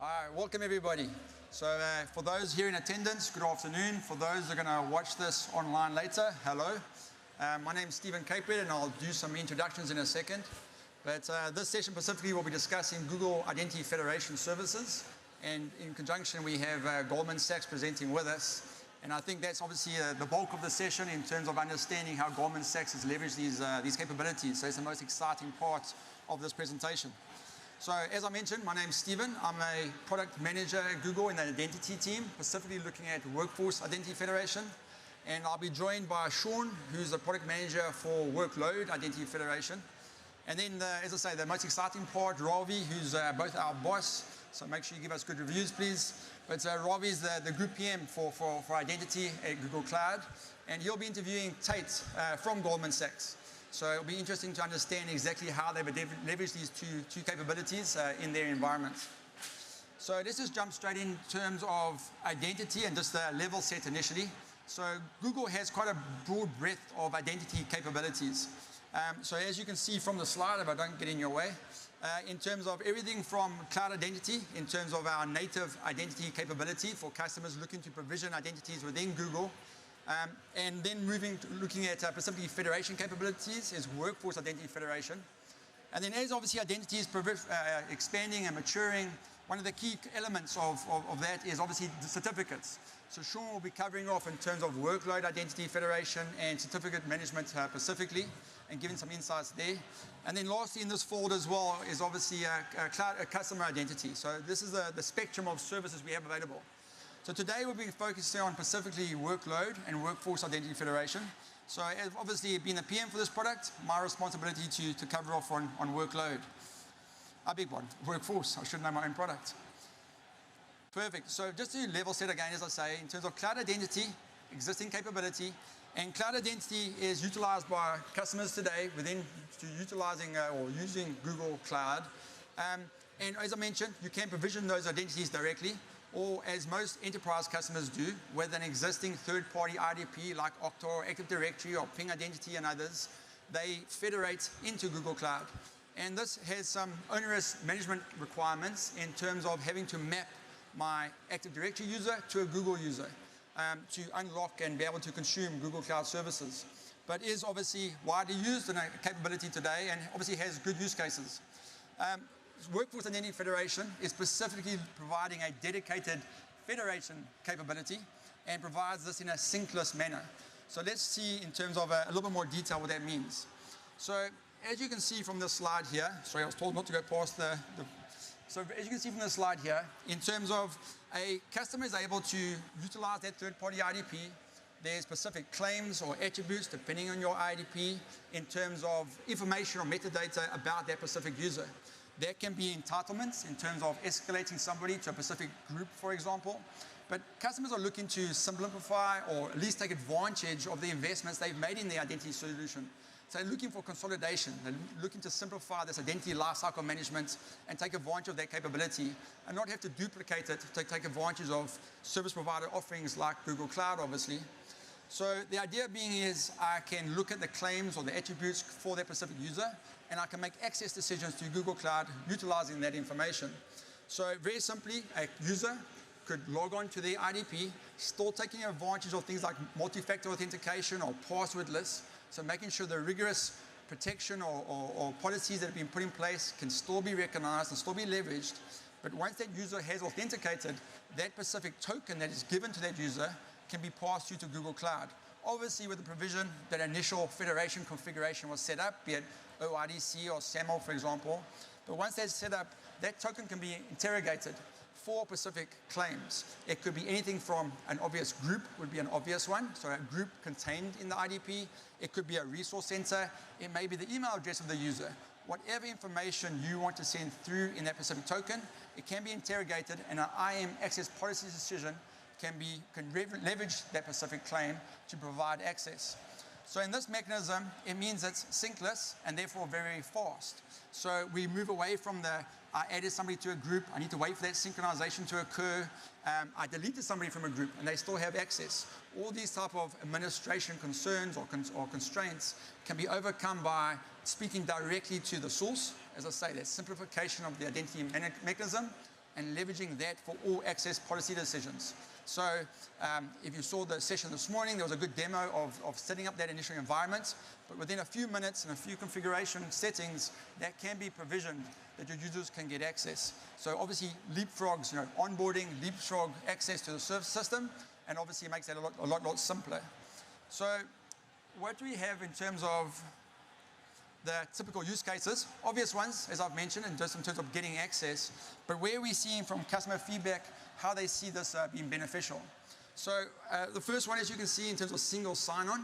All right, welcome everybody. So for those here in attendance, good afternoon. For those that are going to watch this online later, hello. My name is Stephen Capred, and I'll do some introductions in a second. But this session specifically will be discussing Google Identity Federation services. And in conjunction, we have Goldman Sachs presenting with us. And I think that's obviously the bulk of the session in terms of understanding how Goldman Sachs has leveraged these capabilities. So it's the most exciting part of this presentation. So as I mentioned, my name's Stephen. I'm a product manager at Google in the identity team, specifically looking at Workforce Identity Federation. And I'll be joined by Shaun, who's the product manager for Workload Identity Federation. And then, as I say, the most exciting part, Ravi, who's both our boss. So make sure you give us good reviews, please. But Ravi is the group PM for identity at Google Cloud. And he'll be interviewing Tate from Goldman Sachs. So it'll be interesting to understand exactly how they've leveraged these two capabilities in their environment. So let's just jump straight in terms of identity and just the level set initially. So Google has quite a broad breadth of identity capabilities. So as you can see from the slide, if I don't get in your way, in terms of everything from cloud identity, in terms of our native identity capability for customers looking to provision identities within Google, and then looking at specifically federation capabilities is Workforce Identity Federation. And then as obviously identity is expanding and maturing, one of the key elements of that is obviously the certificates. So Shaun will be covering off in terms of Workload Identity Federation and certificate management specifically, and giving some insights there. And then lastly in this fold as well is obviously a customer identity. So this is the spectrum of services we have available. So today we'll be focusing on specifically Workload and Workforce Identity Federation. So obviously being the PM for this product, my responsibility to cover off on Workload. A big one, Workforce. I should know my own product. Perfect. So just to level set again, as I say, in terms of cloud identity, existing capability, and cloud identity is utilized by customers today utilizing or using Google Cloud. And as I mentioned, you can provision those identities directly, or as most enterprise customers do, with an existing third-party IDP like Okta or Active Directory or Ping Identity and others, they federate into Google Cloud. And this has some onerous management requirements in terms of having to map my Active Directory user to a Google user to unlock and be able to consume Google Cloud services. But is obviously widely used in a capability today and obviously has good use cases. Workforce Identity Federation is specifically providing a dedicated federation capability and provides this in a sync-less manner. So let's see in terms of a little bit more detail what that means. So as you can see from this slide here, sorry, I was told not to go past so as you can see from the slide here, in terms of a customer is able to utilize that third-party IDP, there's specific claims or attributes depending on your IDP in terms of information or metadata about that specific user. There can be entitlements in terms of escalating somebody to a specific group, for example. But customers are looking to simplify or at least take advantage of the investments they've made in the identity solution. So they're looking for consolidation. They're looking to simplify this identity lifecycle management and take advantage of that capability and not have to duplicate it to take advantage of service provider offerings like Google Cloud, obviously. So the idea being is I can look at the claims or the attributes for that specific user, and I can make access decisions to Google Cloud utilizing that information. So very simply, a user could log on to their IDP, still taking advantage of things like multi-factor authentication or passwordless, so making sure the rigorous protection or policies that have been put in place can still be recognized and still be leveraged. But once that user has authenticated, that specific token that is given to that user can be passed through to Google Cloud. Obviously with the provision that initial federation configuration was set up, be it OIDC or SAML, for example. But once that's set up, that token can be interrogated for specific claims. It could be anything from an obvious group would be an obvious one, so a group contained in the IDP. It could be a resource center. It may be the email address of the user. Whatever information you want to send through in that specific token, it can be interrogated, and an IAM access policy decision can leverage that specific claim to provide access. So in this mechanism, it means it's sync-less and therefore very fast. So we move away from I added somebody to a group, I need to wait for that synchronization to occur, I deleted somebody from a group and they still have access. All these type of administration concerns or constraints can be overcome by speaking directly to the source. As I say, that simplification of the identity mechanism and leveraging that for all access policy decisions. So if you saw the session this morning, there was a good demo of setting up that initial environment. But within a few minutes and a few configuration settings, that can be provisioned that your users can get access. So obviously leapfrogs, onboarding, leapfrog access to the service system, and obviously makes that a lot simpler. So what do we have in terms of the typical use cases? Obvious ones, as I've mentioned, and just in terms of getting access, but where we're seeing from customer feedback how they see this being beneficial. So the first one, as you can see, in terms of single sign-on,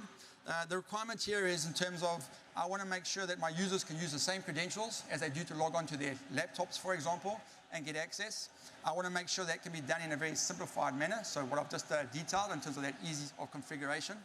the requirement here is in terms of I want to make sure that my users can use the same credentials as they do to log on to their laptops, for example, and get access. I want to make sure that can be done in a very simplified manner, so what I've just detailed in terms of that ease of configuration.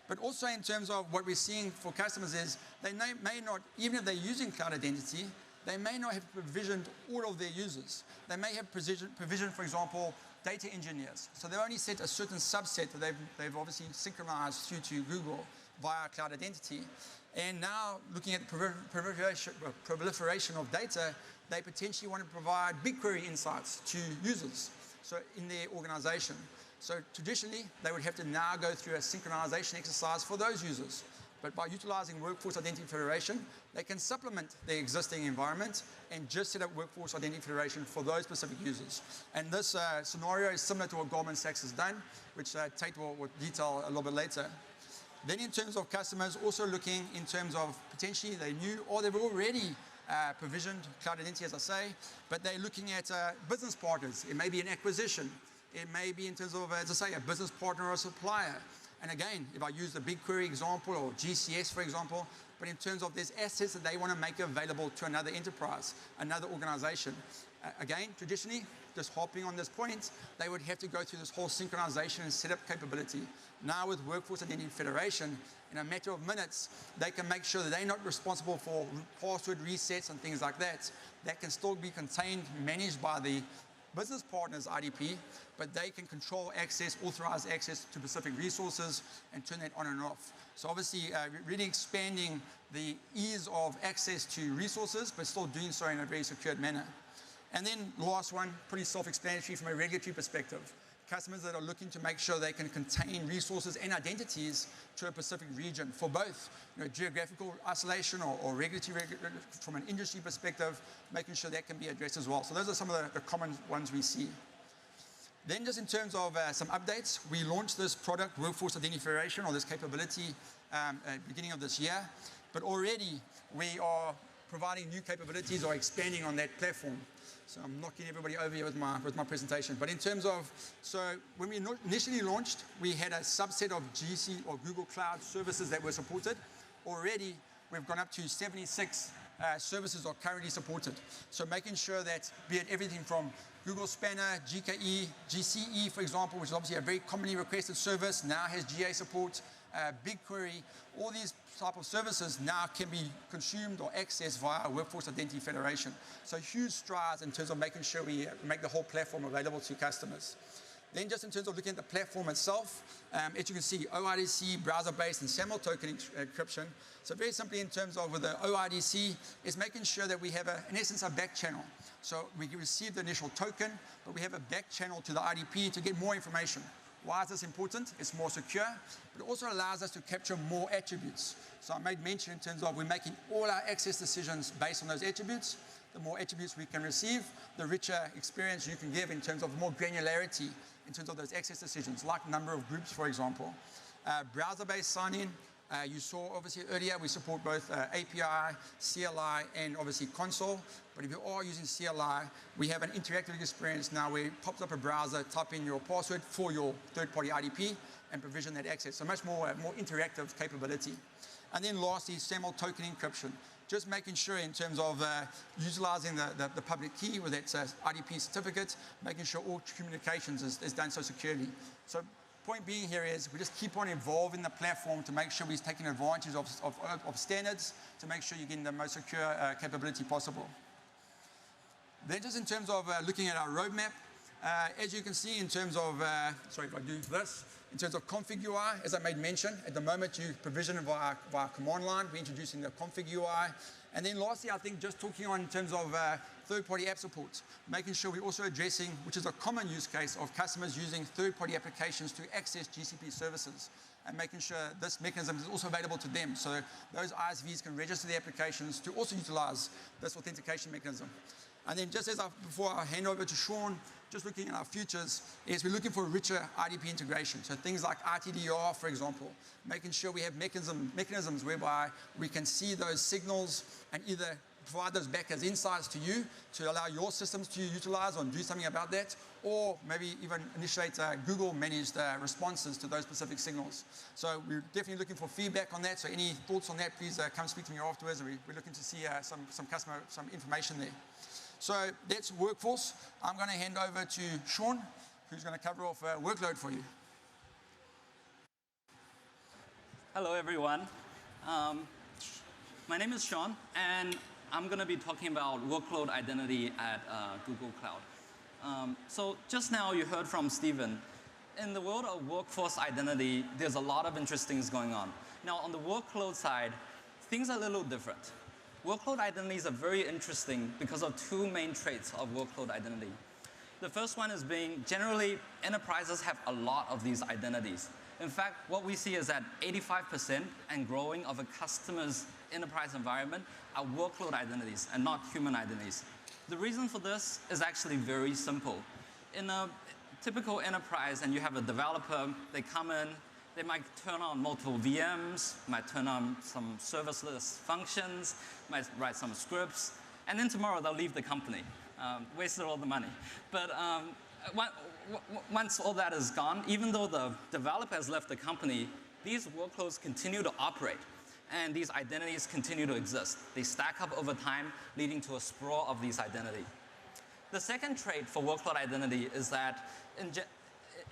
But also in terms of what we're seeing for customers is they may not, even if they're using cloud identity, they may not have provisioned all of their users. They may have provisioned, for example, data engineers. So they only set a certain subset that they've obviously synchronized through to Google via cloud identity. And now, looking at the proliferation of data, they potentially want to provide BigQuery insights to users, so in their organization. So traditionally, they would have to now go through a synchronization exercise for those users. But by utilizing Workforce Identity Federation, they can supplement their existing environment and just set up Workforce Identity Federation for those specific users. And this scenario is similar to what Goldman Sachs has done, which Tate will detail a little bit later. Then in terms of customers, also looking in terms of potentially they knew or they've already provisioned cloud identity, as I say, but they're looking at business partners. It may be an acquisition. It may be in terms of, as I say, a business partner or a supplier. And again, if I use the BigQuery example or GCS, for example, but in terms of there's assets that they want to make available to another enterprise, another organization. Again, traditionally, just hopping on this point, they would have to go through this whole synchronization and setup capability. Now with Workforce Identity Federation, in a matter of minutes, they can make sure that they're not responsible for password resets and things like that. That can still be contained, managed by the business partner's IDP, but they can control access, authorize access to specific resources, and turn that on and off. So obviously, really expanding the ease of access to resources, but still doing so in a very secured manner. And then the last one, pretty self-explanatory from a regulatory perspective. Customers that are looking to make sure they can contain resources and identities to a specific region for both geographical isolation or regulatory from an industry perspective, making sure that can be addressed as well. So those are some of the common ones we see. Then just in terms of some updates, we launched this product, Workforce Identity Federation, or this capability at the beginning of this year. But already we are providing new capabilities or expanding on that platform. So I'm knocking everybody over here with my presentation. But in terms of, so when we initially launched, we had a subset of GC or Google Cloud services that were supported. Already, we've gone up to 76 services are currently supported. So making sure that, be it everything from Google Spanner, GKE, GCE, for example, which is obviously a very commonly requested service, now has GA support, BigQuery, all these type of services now can be consumed or accessed via Workforce Identity Federation. So huge strides in terms of making sure we make the whole platform available to customers. Then just in terms of looking at the platform itself, as you can see, OIDC, browser-based, and SAML token encryption. So very simply in terms of with the OIDC, is making sure that we have, in essence, a back channel. So we receive the initial token, but we have a back channel to the IDP to get more information. Why is this important? It's more secure, but it also allows us to capture more attributes. So I made mention in terms of we're making all our access decisions based on those attributes. The more attributes we can receive, the richer experience you can give in terms of more granularity in terms of those access decisions, like number of groups, for example. Browser-based sign-in. You saw obviously earlier we support both API, CLI, and obviously console. But if you are using CLI, we have an interactive experience now where it pops up a browser, type in your password for your third-party IDP, and provision that access. So much more interactive capability. And then lastly, SAML token encryption. Just making sure in terms of utilizing the public key with that IDP certificate, making sure all communications is done so securely. So point being here is we just keep on evolving the platform to make sure we're taking advantage of standards to make sure you're getting the most secure capability possible. Then just in terms of looking at our roadmap, as you can see in terms of, sorry if I do this, in terms of config UI, as I made mention, at the moment you provision via command line. We're introducing the config UI, And then lastly, I think just talking on in terms of third-party app support, making sure we're also addressing, which is a common use case of customers using third-party applications to access GCP services, and making sure this mechanism is also available to them. So those ISVs can register the applications to also utilize this authentication mechanism. And then just before I hand over to Shaun, just looking at our futures, is we're looking for richer IDP integration. So things like RTDR, for example, making sure we have mechanisms whereby we can see those signals and either provide those back as insights to you to allow your systems to utilize or do something about that, or maybe even initiate Google managed responses to those specific signals. So we're definitely looking for feedback on that. So any thoughts on that, please come speak to me afterwards. We're looking to see some information there. So that's Workforce. I'm going to hand over to Shaun, who's going to cover off Workload for you. Hello, everyone. My name is Shaun, and I'm going to be talking about workload identity at Google Cloud. So just now you heard from Stephen. In the world of workforce identity, there's a lot of interesting things going on. Now, on the workload side, things are a little different. Workload identities are very interesting because of two main traits of workload identity. The first one is being generally enterprises have a lot of these identities. In fact, what we see is that 85% and growing of a customer's enterprise environment are workload identities and not human identities. The reason for this is actually very simple. In a typical enterprise, and you have a developer, they come in, they might turn on multiple VMs, might turn on some serviceless functions, might write some scripts, and then tomorrow they'll leave the company. Wasted all the money. But once all that is gone, even though the developer has left the company, these workloads continue to operate, and these identities continue to exist. They stack up over time, leading to a sprawl of these identities. The second trait for workload identity is that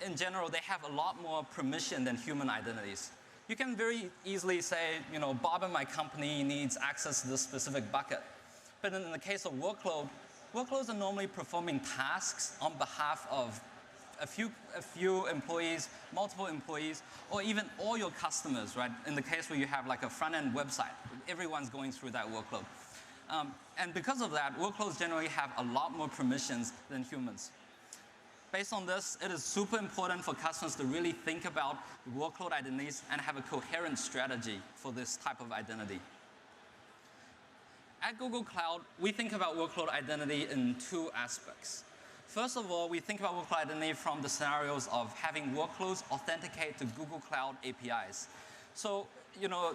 in general, they have a lot more permission than human identities. You can very easily say, Bob in my company needs access to this specific bucket. But in the case of workloads are normally performing tasks on behalf of a few employees, multiple employees, or even all your customers, right? In the case where you have like a front-end website, everyone's going through that workload. And because of that, workloads generally have a lot more permissions than humans. Based on this, it is super important for customers to really think about workload identities and have a coherent strategy for this type of identity. At Google Cloud, we think about workload identity in two aspects. First of all, we think about workload identity from the scenarios of having workloads authenticate to Google Cloud APIs. So,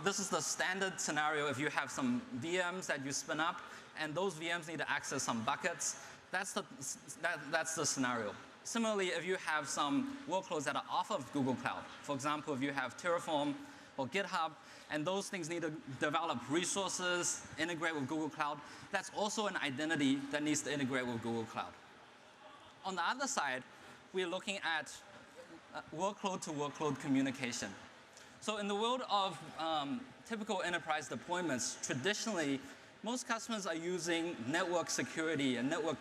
this is the standard scenario if you have some VMs that you spin up, and those VMs need to access some buckets. That's the scenario. Similarly, if you have some workloads that are off of Google Cloud, for example, if you have Terraform or GitHub, and those things need to develop resources, integrate with Google Cloud, that's also an identity that needs to integrate with Google Cloud. On the other side, we're looking at workload-to-workload communication. So in the world of typical enterprise deployments, traditionally, most customers are using network security and network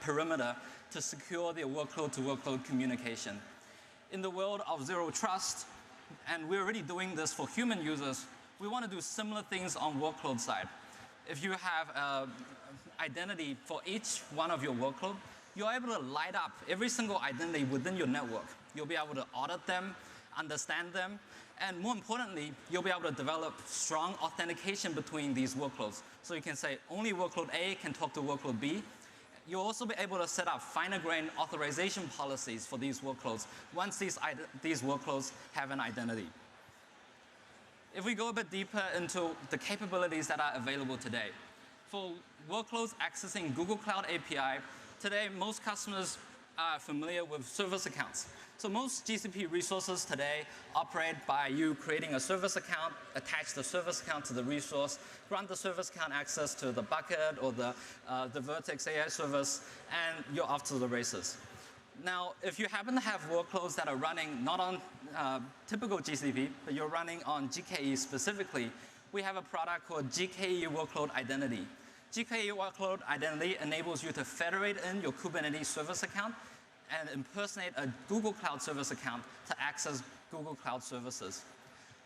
perimeter to secure their workload-to-workload communication. In the world of zero trust, and we're already doing this for human users, we want to do similar things on workload side. If you have an identity for each one of your workload, you're able to light up every single identity within your network. You'll be able to audit them, understand them, and more importantly, you'll be able to develop strong authentication between these workloads. So you can say only workload A can talk to workload B. You'll also be able to set up finer-grained authorization policies for these workloads once these workloads have an identity. If we go a bit deeper into the capabilities that are available today, for workloads accessing Google Cloud API, today most customers are familiar with service accounts. So most GCP resources today operate by you creating a service account, attach the service account to the resource, grant the service account access to the bucket or the Vertex AI service, and you're off to the races. Now, if you happen to have workloads that are running not on typical GCP, but you're running on GKE specifically, we have a product called GKE Workload Identity. GKE Workload Identity enables you to federate in your Kubernetes service account and impersonate a Google Cloud service account to access Google Cloud services.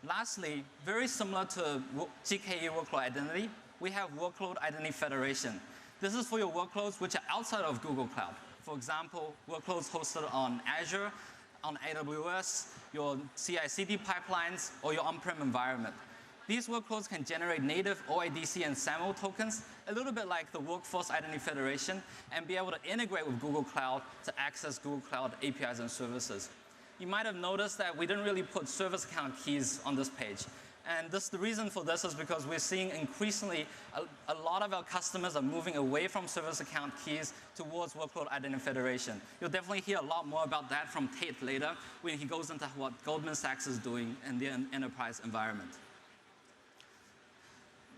Lastly, very similar to GKE Workload Identity, we have Workload Identity Federation. This is for your workloads which are outside of Google Cloud. For example, workloads hosted on Azure, on AWS, your CI/CD pipelines, or your on-prem environment. These workloads can generate native OIDC and SAML tokens, a little bit like the Workforce Identity Federation, and be able to integrate with Google Cloud to access Google Cloud APIs and services. You might have noticed that we didn't really put service account keys on this page. And the reason for this is because we're seeing increasingly a lot of our customers are moving away from service account keys towards Workload Identity Federation. You'll definitely hear a lot more about that from Tate later when he goes into what Goldman Sachs is doing in the enterprise environment.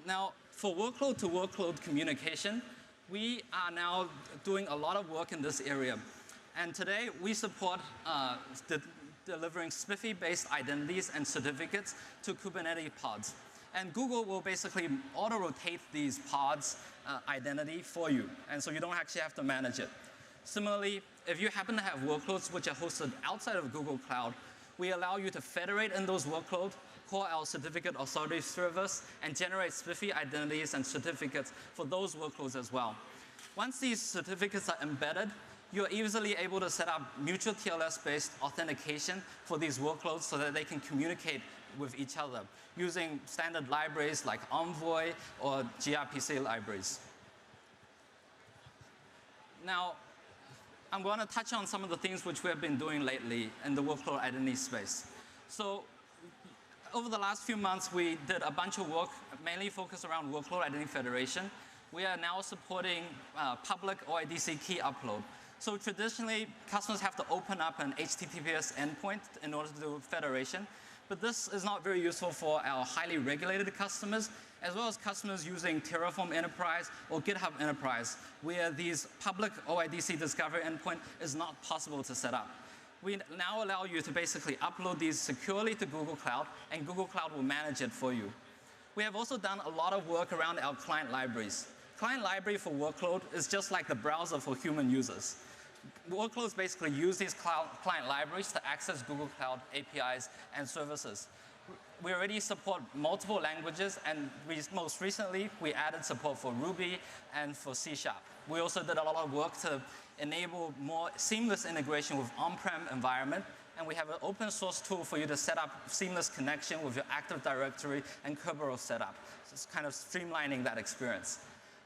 Now, for workload-to-workload communication, we are now doing a lot of work in this area. And today, we support delivering SPIFFE-based identities and certificates to Kubernetes pods. And Google will basically auto-rotate these pods' identity for you. And so you don't actually have to manage it. Similarly, if you happen to have workloads which are hosted outside of Google Cloud, we allow you to federate in those workloads, call our certificate authority service, and generate SPIFFE identities and certificates for those workloads as well. Once these certificates are embedded, you're easily able to set up mutual TLS-based authentication for these workloads so that they can communicate with each other using standard libraries like Envoy or gRPC libraries. Now, I'm going to touch on some of the things which we have been doing lately in the workload identity space. So, over the last few months, we did a bunch of work mainly focused around Workload Identity Federation. We are now supporting public OIDC key upload. So traditionally, customers have to open up an HTTPS endpoint in order to do federation. But this is not very useful for our highly regulated customers, as well as customers using Terraform Enterprise or GitHub Enterprise, where these public OIDC discovery endpoint is not possible to set up. We now allow you to basically upload these securely to Google Cloud, and Google Cloud will manage it for you. We have also done a lot of work around our client libraries. Client library for Workload is just like the browser for human users. Workloads basically use these client libraries to access Google Cloud APIs and services. We already support multiple languages, and most recently, we added support for Ruby and for C#. We also did a lot of work to enable more seamless integration with on-prem environment, and we have an open source tool for you to set up seamless connection with your Active Directory and Kerberos setup. So it's kind of streamlining that experience.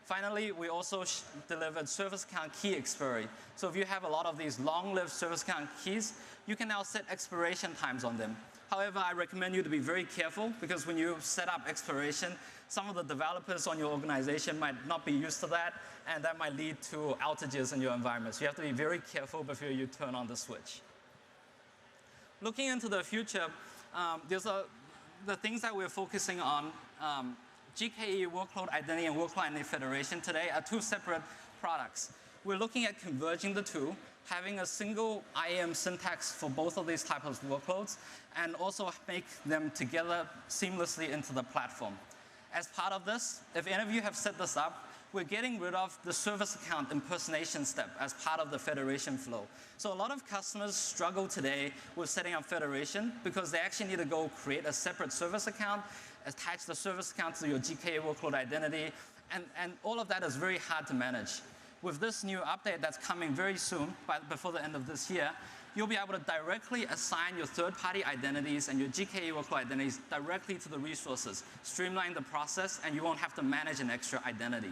Finally, we also delivered service account key expiry. So if you have a lot of these long-lived service account keys, you can now set expiration times on them. However, I recommend you to be very careful, because when you set up expiration, some of the developers on your organization might not be used to that, and that might lead to outages in your environment. So you have to be very careful before you turn on the switch. Looking into the future, the things that we're focusing on, GKE, Workload Identity, and Workload Identity Federation today are two separate products. We're looking at converging the two, having a single IAM syntax for both of these types of workloads, and also make them together seamlessly into the platform. As part of this, if any of you have set this up, we're getting rid of the service account impersonation step as part of the federation flow. So a lot of customers struggle today with setting up federation because they actually need to go create a separate service account, attach the service account to your GKE workload identity, and all of that is very hard to manage. With this new update that's coming very soon, before the end of this year, you'll be able to directly assign your third-party identities and your GKE workload identities directly to the resources, streamline the process, and you won't have to manage an extra identity.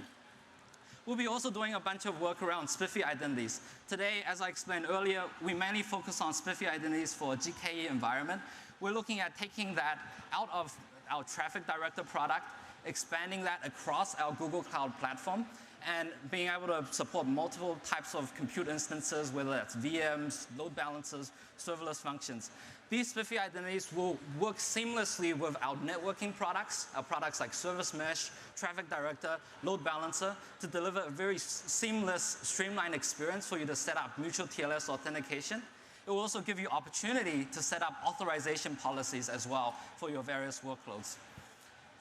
We'll be also doing a bunch of work around SPIFFE identities. Today, as I explained earlier, we mainly focus on SPIFFE identities for a GKE environment. We're looking at taking that out of our Traffic Director product, expanding that across our Google Cloud platform, and being able to support multiple types of compute instances, whether that's VMs, load balancers, serverless functions. These SPIFFE identities will work seamlessly with our networking products, our products like Service Mesh, Traffic Director, Load Balancer, to deliver a very seamless, streamlined experience for you to set up mutual TLS authentication. It will also give you opportunity to set up authorization policies as well for your various workloads.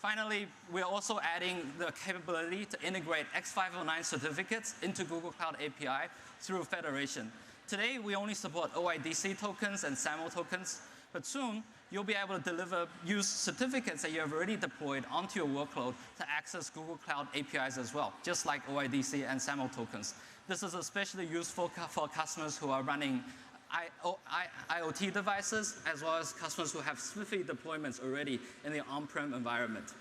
Finally, we're also adding the capability to integrate X509 certificates into Google Cloud API through federation. Today, we only support OIDC tokens and SAML tokens, But soon, you'll be able to use certificates that you have already deployed onto your workload to access Google Cloud APIs as well, just like OIDC and SAML tokens. This is especially useful for customers who are running IoT devices, as well as customers who have Swiftly deployments already in the on-prem environment.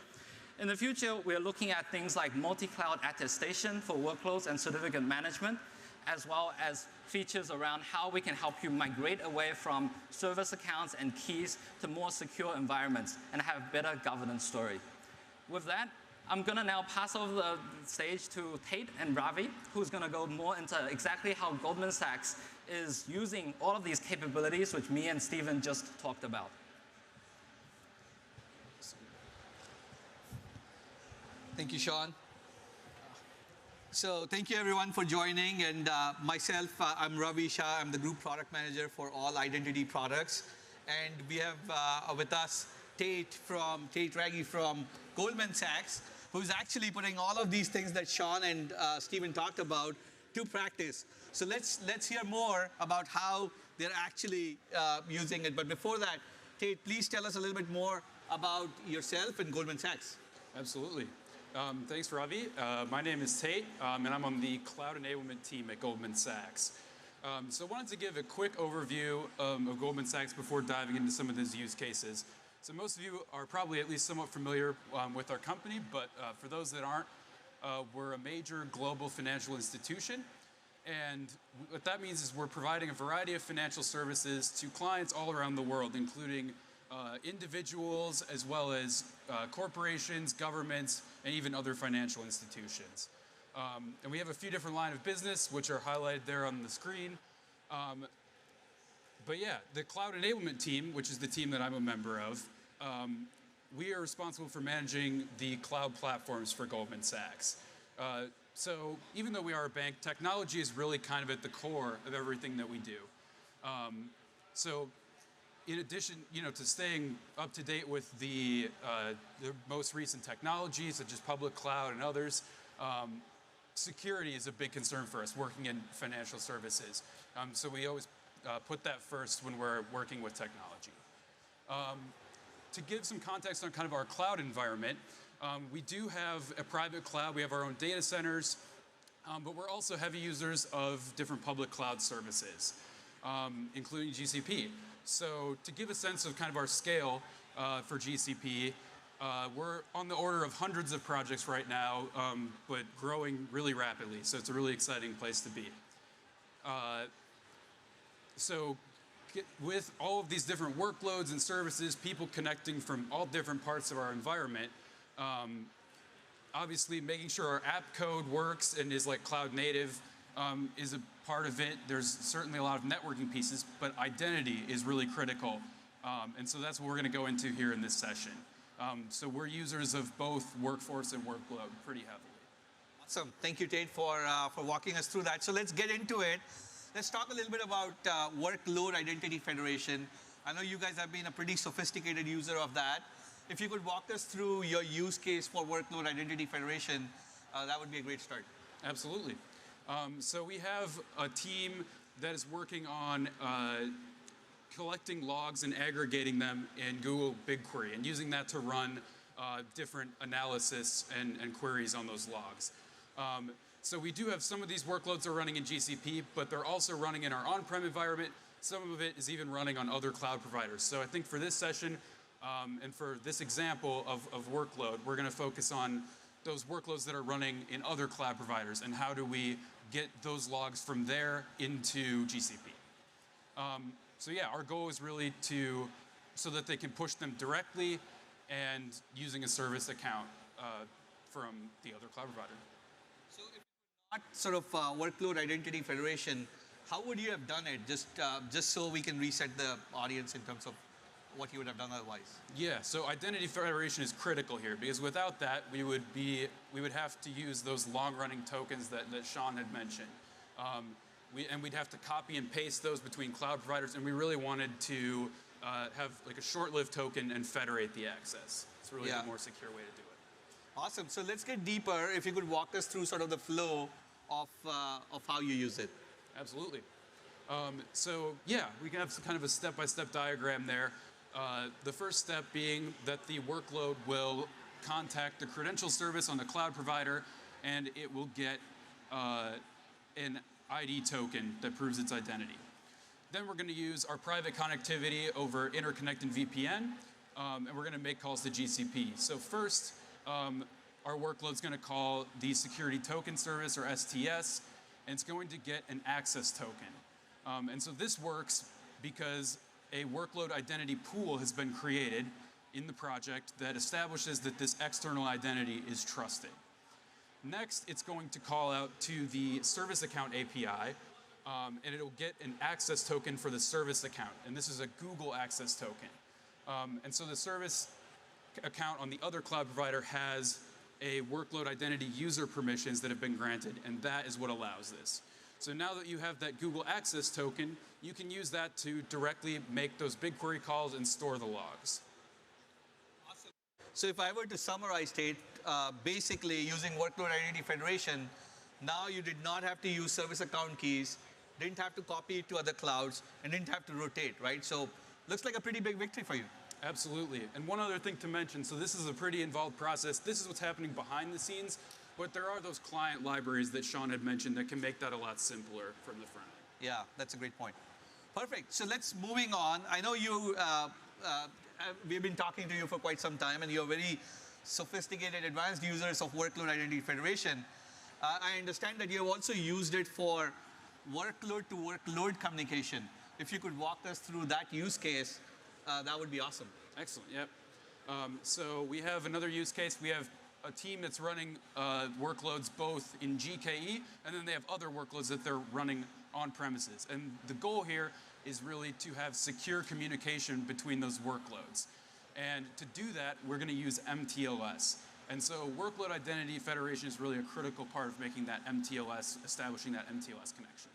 In the future, we're looking at things like multi-cloud attestation for workloads and certificate management, as well as features around how we can help you migrate away from service accounts and keys to more secure environments and have better governance story. With that, I'm going to now pass over the stage to Tate and Ravi, who's going to go more into exactly how Goldman Sachs is using all of these capabilities, which me and Steven just talked about. Thank you, Shaun. So thank you, everyone, for joining. And myself, I'm Ravi, Shah. I'm the Group Product Manager for all identity products. And we have with us Tate Raggi from Goldman Sachs, who's actually putting all of these things that Shaun and Steven talked about to practice. So let's hear more about how they're actually using it. But before that, Tate, please tell us a little bit more about yourself and Goldman Sachs. Absolutely. Thanks, Ravi. My name is Tate, and I'm on the Cloud Enablement team at Goldman Sachs. So I wanted to give a quick overview of Goldman Sachs before diving into some of these use cases. So most of you are probably at least somewhat familiar with our company, but for those that aren't, we're a major global financial institution. And what that means is we're providing a variety of financial services to clients all around the world, including individuals as well as corporations, governments, and even other financial institutions. And we have a few different lines of business, which are highlighted there on the screen. But yeah, the Cloud Enablement team, which is the team that I'm a member of, we are responsible for managing the cloud platforms for Goldman Sachs. So even though we are a bank, technology is really kind of at the core of everything that we do. So in addition, to staying up to date with the most recent technologies, such as public cloud and others, security is a big concern for us working in financial services. So we always put that first when we're working with technology. To give some context on kind of our cloud environment, we do have a private cloud. We have our own data centers, but we're also heavy users of different public cloud services, including GCP. So to give a sense of kind of our scale for GCP, we're on the order of hundreds of projects right now, but growing really rapidly. So it's a really exciting place to be. With all of these different workloads and services, people connecting from all different parts of our environment, obviously making sure our app code works and is like cloud native is a part of it. There's certainly a lot of networking pieces, but identity is really critical. And so that's what we're going to go into here in this session. So we're users of both Workforce and Workload pretty heavily. Awesome. Thank you, Tate, for walking us through that. So let's get into it. Let's talk a little bit about Workload Identity Federation. I know you guys have been a pretty sophisticated user of that. If you could walk us through your use case for Workload Identity Federation, that would be a great start. Absolutely. So we have a team that is working on collecting logs and aggregating them in Google BigQuery and using that to run different analysis and queries on those logs. So we do have some of these workloads are running in GCP, but they're also running in our on-prem environment. Some of it is even running on other cloud providers. So I think for this session and for this example of Workload, we're going to focus on those workloads that are running in other cloud providers and how do we get those logs from there into GCP. So yeah, our goal is really so that they can push them directly and using a service account from the other cloud provider. So if not sort of Workload Identity Federation, how would you have done it? Just so we can reset the audience in terms of what you would have done otherwise. Yeah, so Identity Federation is critical here because without that, we would have to use those long-running tokens that Shaun had mentioned. We'd have to copy and paste those between cloud providers, and we really wanted to have like a short-lived token and federate the access. It's really a more secure way to do it. Awesome. So let's get deeper. If you could walk us through sort of the flow of how you use it. Absolutely. So yeah, we have kind of a step-by-step diagram there. The first step being that the workload will contact the credential service on the cloud provider, and it will get an ID token that proves its identity. Then we're going to use our private connectivity over interconnect and VPN, and we're going to make calls to GCP. So first, our workload's going to call the security token service, or STS, and it's going to get an access token. And so this works because a workload identity pool has been created in the project that establishes that this external identity is trusted. Next, it's going to call out to the service account API, and it'll get an access token for the service account. And this is a Google access token. And so the service account on the other cloud provider has a workload identity user permissions that have been granted, and that is what allows this. So now that you have that Google access token, you can use that to directly make those BigQuery calls and store the logs. Awesome. So if I were to summarize, Tate, basically using Workload Identity Federation, now you did not have to use service account keys, didn't have to copy it to other clouds, and didn't have to rotate, right? So looks like a pretty big victory for you. Absolutely. And one other thing to mention, so this is a pretty involved process. This is what's happening behind the scenes, but there are those client libraries that Shaun had mentioned that can make that a lot simpler from the front end. Yeah, that's a great point. Perfect. So let's moving on. I know you, we've been talking to you for quite some time, and you're very sophisticated, advanced users of Workload Identity Federation. I understand that you have also used it for workload to workload communication. If you could walk us through that use case, that would be awesome. Excellent, yep. So we have another use case. We have a team that's running workloads both in GKE, and then they have other workloads that they're running on premises. And the goal here is really to have secure communication between those workloads. And to do that, we're going to use MTLS. And so Workload Identity Federation is really a critical part of making that MTLS, establishing that MTLS connection.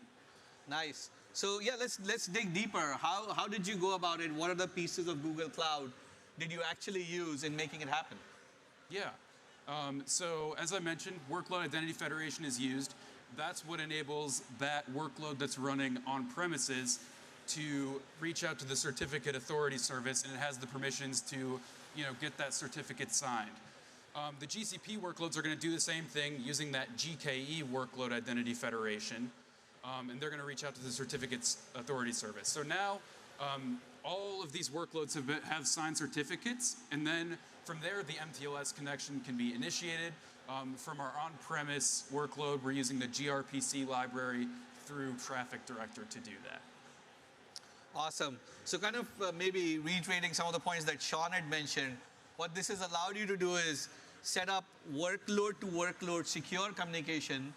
Nice. So yeah, let's dig deeper. How did you go about it? What are the pieces of Google Cloud did you actually use in making it happen? Yeah. So as I mentioned, Workload Identity Federation is used. That's what enables that workload that's running on premises to reach out to the certificate authority service, and it has the permissions to, get that certificate signed. The GCP workloads are going to do the same thing using that GKE Workload Identity Federation, and they're going to reach out to the certificates authority service. So now all of these workloads have signed certificates, and then from there the MTLS connection can be initiated. From our on-premise workload, we're using the gRPC library through Traffic Director to do that. Awesome. So kind of maybe reiterating some of the points that Shaun had mentioned, what this has allowed you to do is set up workload to workload secure communication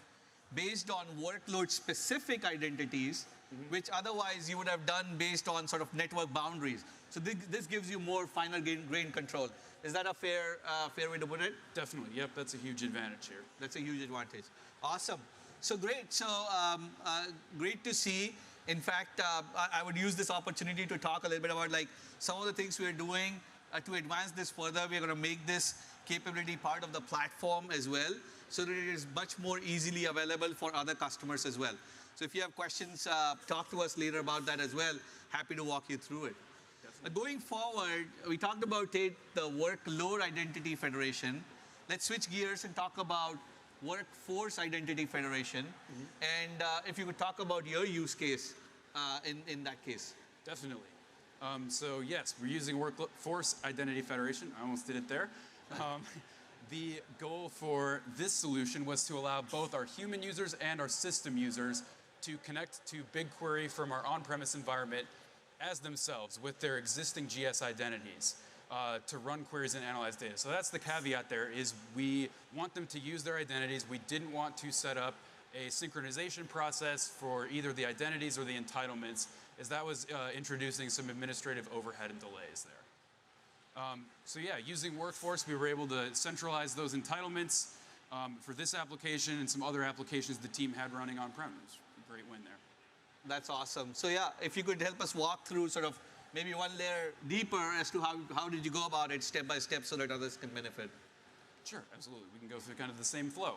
based on workload specific identities, which otherwise you would have done based on sort of network boundaries. So this gives you more finer grain control. Is that a fair way to put it? Definitely. Yep, that's a huge advantage here. That's a huge advantage. Awesome. So great. So great to see. In fact, I would use this opportunity to talk a little bit about some of the things we're doing to advance this further. We're going to make this capability part of the platform as well, so that it is much more easily available for other customers as well. So if you have questions, talk to us later about that as well. Happy to walk you through it. Going forward, we talked about the Workload Identity Federation. Let's switch gears and talk about Workforce Identity Federation. And if you could talk about your use case in that case. Definitely. So yes, we're using Workforce Identity Federation. I almost did it there. The goal for this solution was to allow both our human users and our system users to connect to BigQuery from our on-premise environment as themselves with their existing GS identities to run queries and analyze data. So that's the caveat there, is we want them to use their identities. We didn't want to set up a synchronization process for either the identities or the entitlements, as that was introducing some administrative overhead and delays there. So yeah, using Workforce, we were able to centralize those entitlements for this application and some other applications the team had running on-premise. Great win there. That's awesome. So yeah, if you could help us walk through sort of maybe one layer deeper as to how did you go about it step by step so that others can benefit. Sure, absolutely. We can go through kind of the same flow.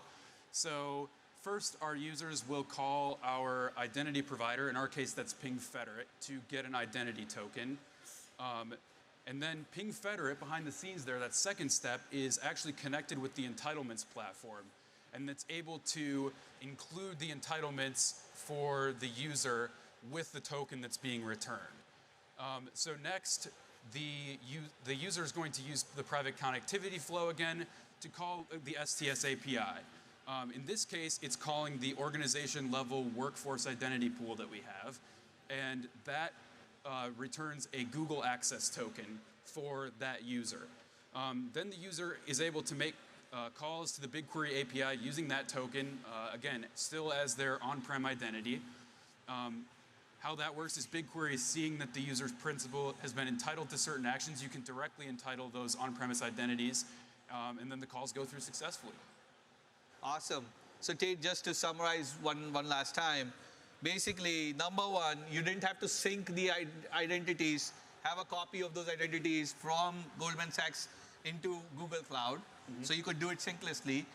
So First, our users will call our identity provider, in our case that's Ping Federate, to get an identity token. And then Ping Federate, behind the scenes there, that second step, is actually connected with the entitlements platform. And it's able to include the entitlements for the user with the token that's being returned. So next, the user is going to use the private connectivity flow again to call the STS API. In this case, it's calling the organization level workforce identity pool that we have. And that returns a Google access token for that user. Then the user is able to make calls to the BigQuery API using that token, again, still as their on-prem identity. How that works is BigQuery is seeing that the user's principal has been entitled to certain actions. You can directly entitle those on-premise identities, and then the calls go through successfully. Awesome. So Tate, just to summarize one last time, basically, number one, you didn't have to sync the identities, have a copy of those identities from Goldman Sachs into Google Cloud. So you could do it synchronously.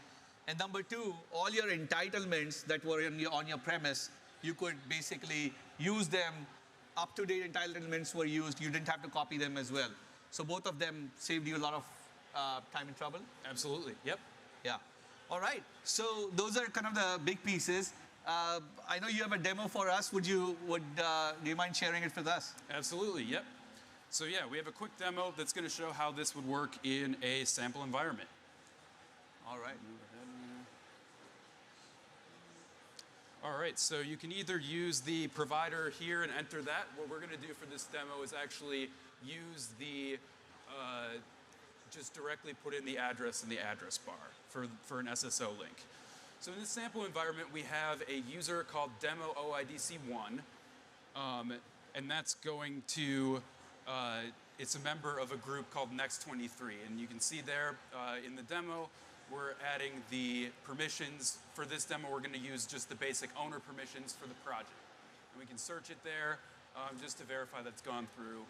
And number two, all your entitlements that were on your premise, you could basically use them. Up-to-date entitlements were used. You didn't have to copy them as well. So both of them saved you a lot of time and trouble? Absolutely. Yep. Yeah. All right. So those are kind of the big pieces. I know you have a demo for us. Do you mind sharing it with us? Absolutely. Yep. So yeah, we have a quick demo that's going to show how this would work in a sample environment. All right. All right, so you can either use the provider here and enter that. What we're going to do for this demo is actually use the, just directly put in the address in the address bar for an SSO link. So in this sample environment, we have a user called demo OIDC1, and that's going to, it's a member of a group called Next23. And you can see there in the demo, we're adding the permissions. For this demo, we're going to use just the basic owner permissions for the project. And we can search it there just to verify that's gone through.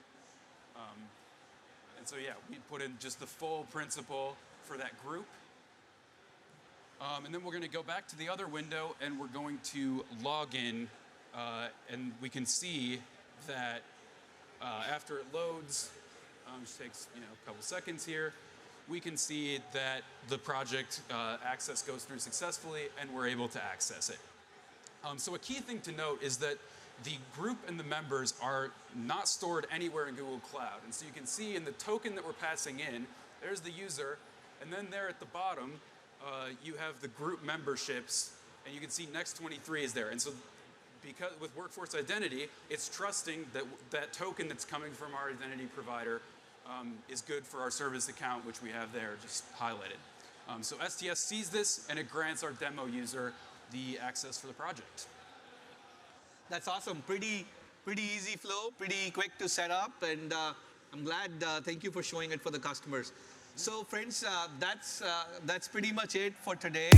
And so yeah, we put in just the full principal for that group. And then we're going to go back to the other window, and we're going to log in. And we can see that after it loads, which takes a couple seconds here, we can see that the project access goes through successfully, and we're able to access it. So a key thing to note is that the group and the members are not stored anywhere in Google Cloud. And so you can see in the token that we're passing in, there's the user, and then there at the bottom, you have the group memberships, and you can see Next23 is there. And so because with Workforce Identity, it's trusting that that token that's coming from our identity provider is good for our service account, which we have there just highlighted. So STS sees this, and it grants our demo user the access for the project. That's awesome. Pretty easy flow, pretty quick to set up, and I'm glad. Thank you for showing it for the customers. So friends, that's pretty much it for today.